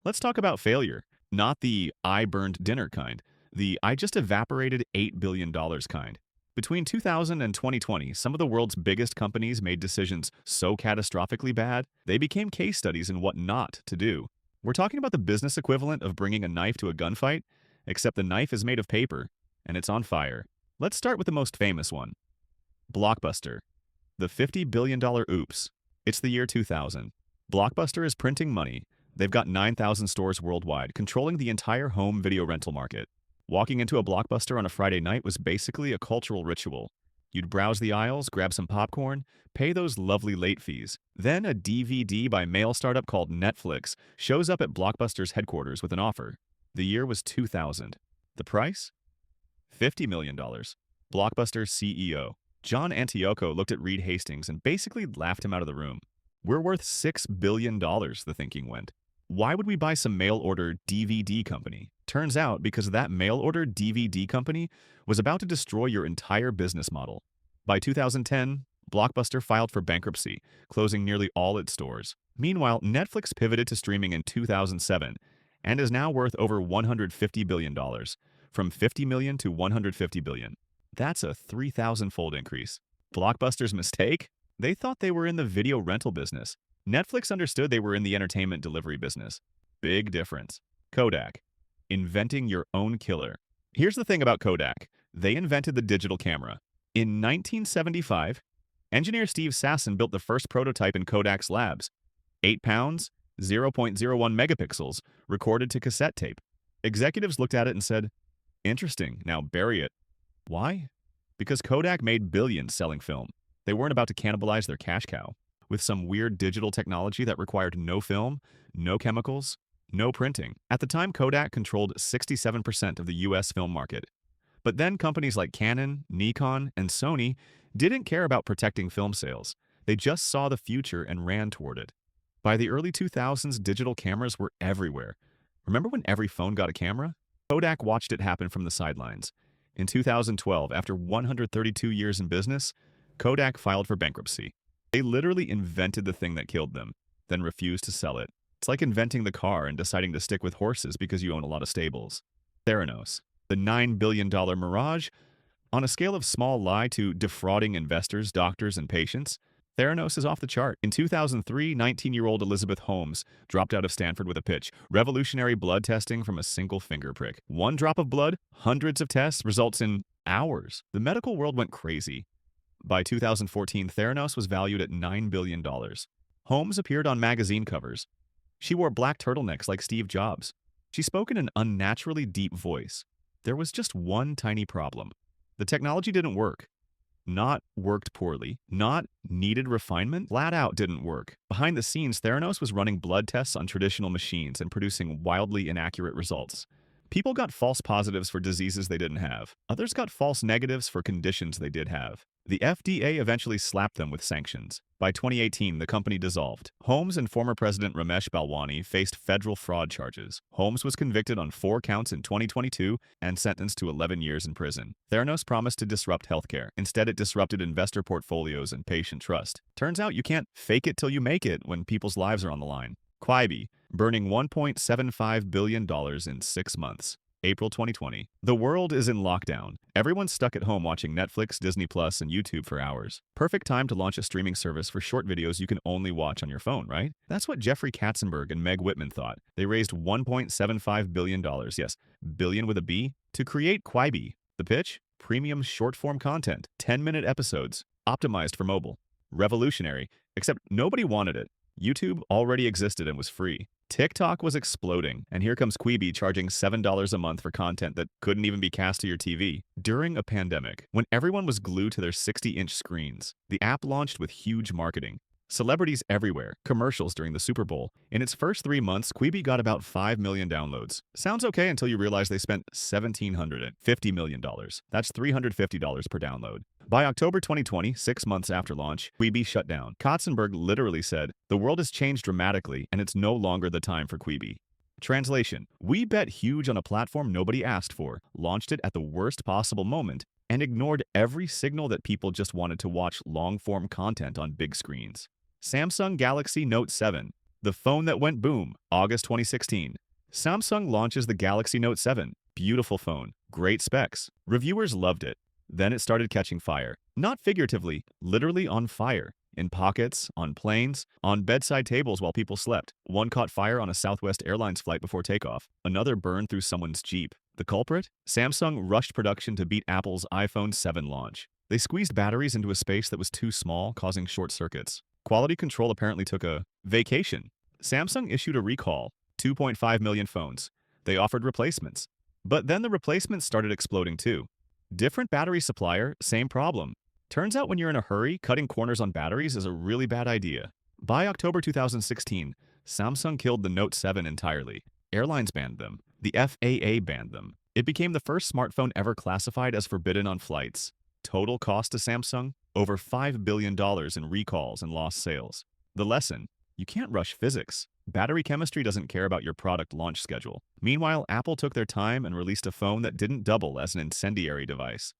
Let's talk about failure, not the I burned dinner kind, the I just evaporated $8 billion kind. Between 2000 and 2020, some of the world's biggest companies made decisions so catastrophically bad, they became case studies in what not to do. We're talking about the business equivalent of bringing a knife to a gunfight, except the knife is made of paper and it's on fire. Let's start with the most famous one, Blockbuster. The $50 billion oops. It's the year 2000. Blockbuster is printing money. They've got 9,000 stores worldwide, controlling the entire home video rental market. Walking into a Blockbuster on a Friday night was basically a cultural ritual. You'd browse the aisles, grab some popcorn, pay those lovely late fees. Then a DVD by mail startup called Netflix shows up at Blockbuster's headquarters with an offer. The year was 2000. The price? $50 million. Blockbuster's CEO, John Antioco, looked at Reed Hastings and basically laughed him out of the room. We're worth $6 billion, the thinking went. Why would we buy some mail-order DVD company? Turns out because that mail-order DVD company was about to destroy your entire business model. By 2010, Blockbuster filed for bankruptcy, closing nearly all its stores. Meanwhile, Netflix pivoted to streaming in 2007 and is now worth over $150 billion, from $50 million to $150 billion. That's a 3,000-fold increase. Blockbuster's mistake? They thought they were in the video rental business. Netflix understood they were in the entertainment delivery business. Big difference. Kodak. Inventing your own killer. Here's the thing about Kodak. They invented the digital camera. In 1975, engineer Steve Sasson built the first prototype in Kodak's labs. 8 pounds, 0.01 megapixels, recorded to cassette tape. Executives looked at it and said, "Interesting, now bury it." Why? Because Kodak made billions selling film. They weren't about to cannibalize their cash cow with some weird digital technology that required no film, no chemicals, no printing. At the time, Kodak controlled 67% of the US film market. But then companies like Canon, Nikon, and Sony didn't care about protecting film sales. They just saw the future and ran toward it. By the early 2000s, digital cameras were everywhere. Remember when every phone got a camera? Kodak watched it happen from the sidelines. In 2012, after 132 years in business, Kodak filed for bankruptcy. They literally invented the thing that killed them, then refused to sell it. It's like inventing the car and deciding to stick with horses because you own a lot of stables. Theranos, the $9 billion mirage. On a scale of small lie to defrauding investors, doctors, and patients, Theranos is off the chart. In 2003, 19-year-old Elizabeth Holmes dropped out of Stanford with a pitch: revolutionary blood testing from a single finger prick. One drop of blood, hundreds of tests, results in hours. The medical world went crazy. By 2014, Theranos was valued at $9 billion. Holmes appeared on magazine covers. She wore black turtlenecks like Steve Jobs. She spoke in an unnaturally deep voice. There was just one tiny problem. The technology didn't work. Not worked poorly. Not needed refinement. Flat out didn't work. Behind the scenes, Theranos was running blood tests on traditional machines and producing wildly inaccurate results. People got false positives for diseases they didn't have. Others got false negatives for conditions they did have. The FDA eventually slapped them with sanctions. By 2018, the company dissolved. Holmes and former President Ramesh Balwani faced federal fraud charges. Holmes was convicted on 4 counts in 2022 and sentenced to 11 years in prison. Theranos promised to disrupt healthcare. Instead, it disrupted investor portfolios and patient trust. Turns out you can't fake it till you make it when people's lives are on the line. Quibi, burning $1.75 billion in 6 months. April 2020. The world is in lockdown. Everyone's stuck at home watching Netflix, Disney Plus, and YouTube for hours. Perfect time to launch a streaming service for short videos you can only watch on your phone, right? That's what Jeffrey Katzenberg and Meg Whitman thought. They raised $1.75 billion, yes, billion with a B, to create Quibi. The pitch? Premium short-form content, 10-minute episodes, optimized for mobile. Revolutionary, except nobody wanted it. YouTube already existed and was free. TikTok was exploding, and here comes Quibi charging $7 a month for content that couldn't even be cast to your TV. During a pandemic, when everyone was glued to their 60-inch screens, the app launched with huge marketing. Celebrities everywhere, commercials during the Super Bowl. In its first 3 months, Quibi got about 5 million downloads. Sounds okay until you realize they spent $1,750 million. That's $350 per download. By October 2020, 6 months after launch, Quibi shut down. Katzenberg literally said, "The world has changed dramatically, and it's no longer the time for Quibi." Translation: we bet huge on a platform nobody asked for, launched it at the worst possible moment, and ignored every signal that people just wanted to watch long-form content on big screens. Samsung Galaxy Note 7. The phone that went boom, August 2016. Samsung launches the Galaxy Note 7. Beautiful phone, great specs. Reviewers loved it. Then it started catching fire. Not figuratively, literally on fire. In pockets, on planes, on bedside tables while people slept. One caught fire on a Southwest Airlines flight before takeoff. Another burned through someone's Jeep. The culprit? Samsung rushed production to beat Apple's iPhone 7 launch. They squeezed batteries into a space that was too small, causing short circuits. Quality control apparently took a vacation. Samsung issued a recall, 2.5 million phones. They offered replacements. But then the replacements started exploding too. Different battery supplier, same problem. Turns out when you're in a hurry, cutting corners on batteries is a really bad idea. By October 2016, Samsung killed the Note 7 entirely. Airlines banned them. The FAA banned them. It became the first smartphone ever classified as forbidden on flights. Total cost to Samsung? Over $5 billion in recalls and lost sales. The lesson? You can't rush physics. Battery chemistry doesn't care about your product launch schedule. Meanwhile, Apple took their time and released a phone that didn't double as an incendiary device.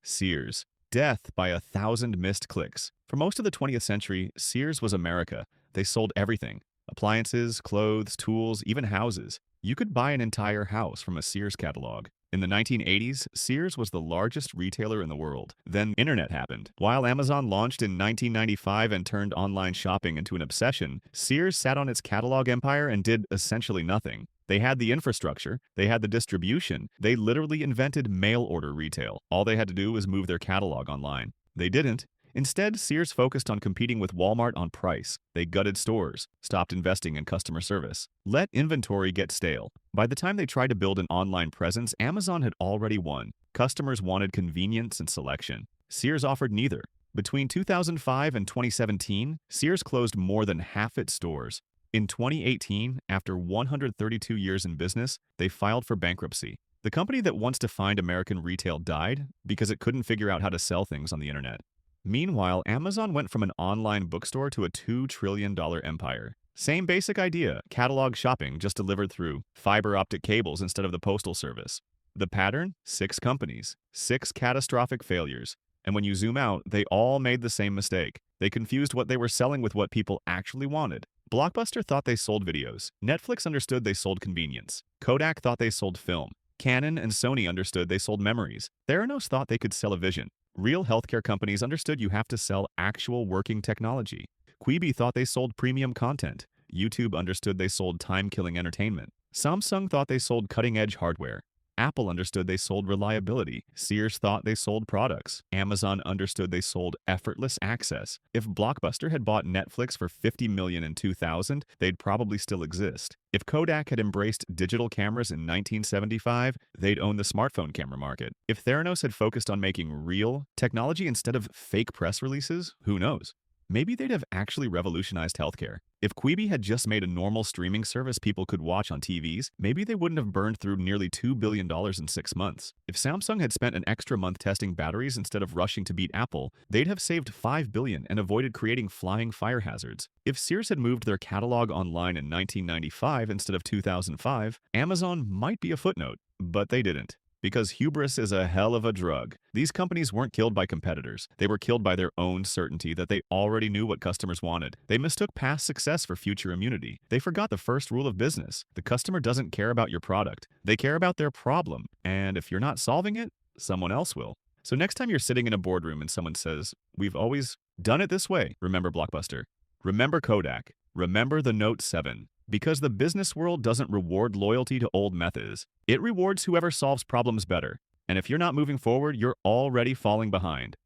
Sears. Death by 1,000 missed clicks. For most of the 20th century, Sears was America. They sold everything. Appliances, clothes, tools, even houses. You could buy an entire house from a Sears catalog. In the 1980s, Sears was the largest retailer in the world. Then internet happened. While Amazon launched in 1995 and turned online shopping into an obsession, Sears sat on its catalog empire and did essentially nothing. They had the infrastructure, they had the distribution, they literally invented mail order retail. All they had to do was move their catalog online. They didn't. Instead, Sears focused on competing with Walmart on price. They gutted stores, stopped investing in customer service, let inventory get stale. By the time they tried to build an online presence, Amazon had already won. Customers wanted convenience and selection. Sears offered neither. Between 2005 and 2017, Sears closed more than half its stores. In 2018, after 132 years in business, they filed for bankruptcy. The company that once defined American retail died because it couldn't figure out how to sell things on the internet. Meanwhile, Amazon went from an online bookstore to a $2 trillion empire. Same basic idea, catalog shopping just delivered through fiber optic cables instead of the postal service. The pattern? 6 companies, 6 catastrophic failures. And when you zoom out, they all made the same mistake. They confused what they were selling with what people actually wanted. Blockbuster thought they sold videos. Netflix understood they sold convenience. Kodak thought they sold film. Canon and Sony understood they sold memories. Theranos thought they could sell a vision. Real healthcare companies understood you have to sell actual working technology. Quibi thought they sold premium content. YouTube understood they sold time-killing entertainment. Samsung thought they sold cutting-edge hardware. Apple understood they sold reliability. Sears thought they sold products. Amazon understood they sold effortless access. If Blockbuster had bought Netflix for $50 million in 2000, they'd probably still exist. If Kodak had embraced digital cameras in 1975, they'd own the smartphone camera market. If Theranos had focused on making real technology instead of fake press releases, who knows? Maybe they'd have actually revolutionized healthcare. If Quibi had just made a normal streaming service people could watch on TVs, maybe they wouldn't have burned through nearly $2 billion in 6 months. If Samsung had spent an extra month testing batteries instead of rushing to beat Apple, they'd have saved $5 billion and avoided creating flying fire hazards. If Sears had moved their catalog online in 1995 instead of 2005, Amazon might be a footnote, but they didn't. Because hubris is a hell of a drug. These companies weren't killed by competitors. They were killed by their own certainty that they already knew what customers wanted. They mistook past success for future immunity. They forgot the first rule of business. The customer doesn't care about your product. They care about their problem. And if you're not solving it, someone else will. So next time you're sitting in a boardroom and someone says, "We've always done it this way," remember Blockbuster. Remember Kodak. Remember the Note 7. Because the business world doesn't reward loyalty to old methods. It rewards whoever solves problems better. And if you're not moving forward, you're already falling behind.